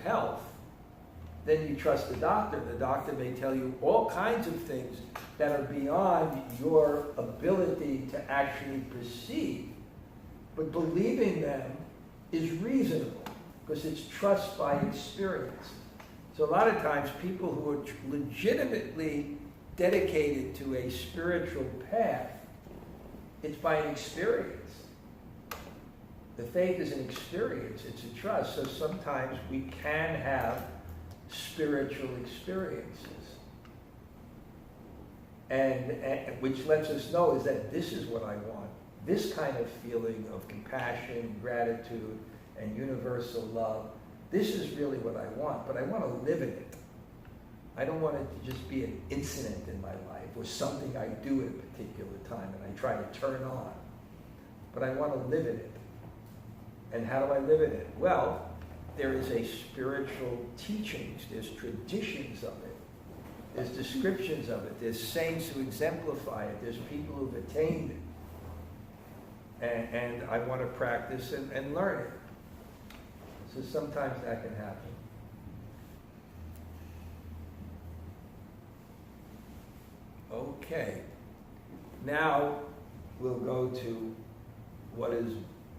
health, then you trust the doctor. The doctor may tell you all kinds of things that are beyond your ability to actually perceive. But believing them is reasonable because it's trust by experience. So a lot of times people who are legitimately dedicated to a spiritual path, it's by an experience. The faith is an experience, it's a trust. So sometimes we can have spiritual experiences. And which lets us know is that this is what I want. This kind of feeling of compassion, gratitude, and universal love, this is really what I want, but I want to live in it. I don't want it to just be an incident in my life or something I do at a particular time and I try to turn on. But I want to live in it. And how do I live in it? Well, there is a spiritual teachings, there's traditions of it, there's descriptions of it, there's saints who exemplify it, there's people who've attained it. And I want to practice and learn it. So sometimes that can happen. Okay. Now we'll go to what is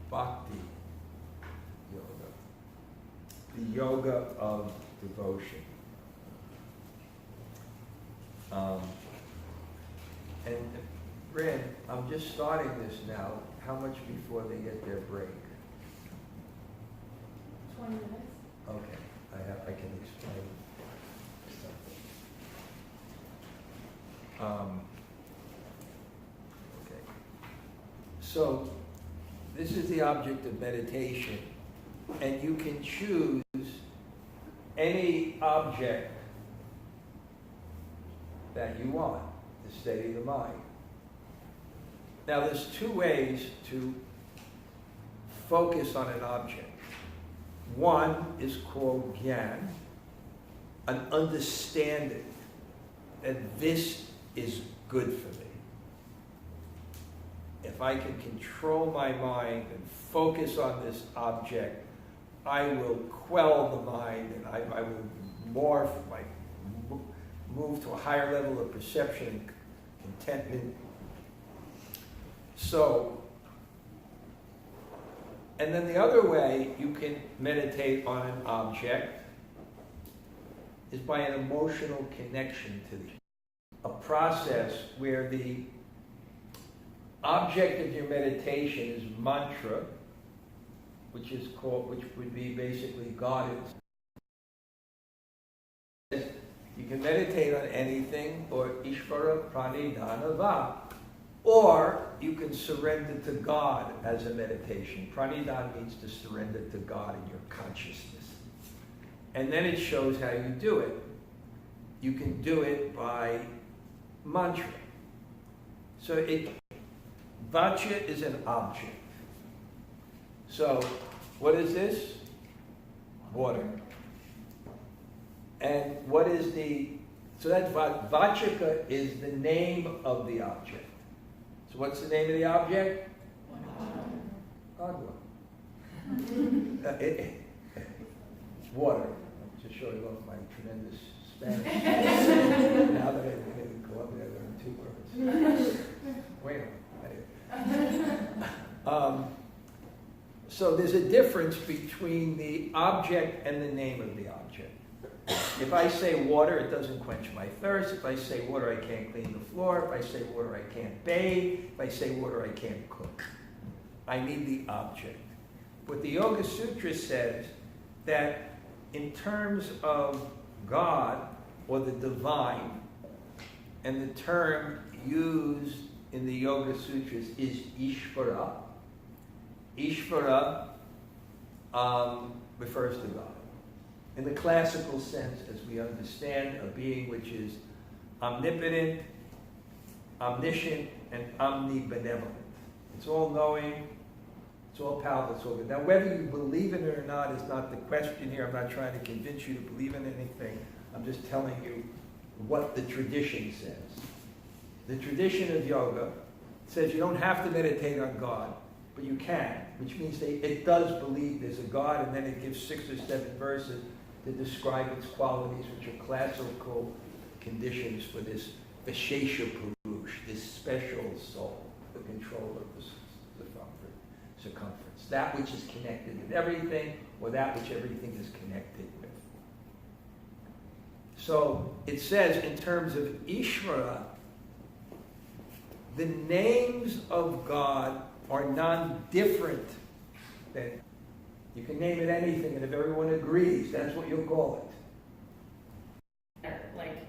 bhakti yoga. The yoga of devotion. And Bryn, I'm just starting this now. How much before they get their break? 20 minutes. Okay, I can explain something. Okay. So this is the object of meditation, and you can choose any object that you want to steady the mind. Now there's two ways to focus on an object. One is called gyan, an understanding that this is good for me. If I can control my mind and focus on this object, I will quell the mind and I will morph, move to a higher level of perception and contentment. So, and then the other way you can meditate on an object is by an emotional connection to a process where the object of your meditation is mantra, which would be basically guidance. You can meditate on anything, or Ishvara Pranidhana Va. Or you can surrender to God as a meditation. Pranidhana means to surrender to God in your consciousness. And then it shows how you do it. You can do it by mantra. So Vacha is an object. So what is this? Water. And what is so that's Vachaka is the name of the object. So what's the name of the object? Agua. It's water. I'm just showing off my tremendous Spanish. Now that I've been in Colombia, I learned 2 words. Wait a minute. So there's a difference between the object and the name of the object. If I say water, it doesn't quench my thirst. If I say water, I can't clean the floor. If I say water, I can't bathe. If I say water, I can't cook. I need the object. But the Yoga Sutra says that in terms of God or the divine, and the term used in the Yoga Sutras is Ishvara. Ishvara refers to God. In the classical sense, as we understand, a being which is omnipotent, omniscient, and omnibenevolent. It's all knowing, it's all powerful, it's all good. Now, whether you believe in it or not is not the question here. I'm not trying to convince you to believe in anything. I'm just telling you what the tradition says. The tradition of yoga says you don't have to meditate on God, but you can, which means it does believe there's a God, and then it gives 6 or 7 verses to describe its qualities, which are classical conditions for this Vishesha Purush, this special soul, the controller of the circumference. That which is connected with everything, or that which everything is connected with. So it says in terms of Ishvara, the names of God are non-different than, you can name it anything, and if everyone agrees, that's what you'll call it. Like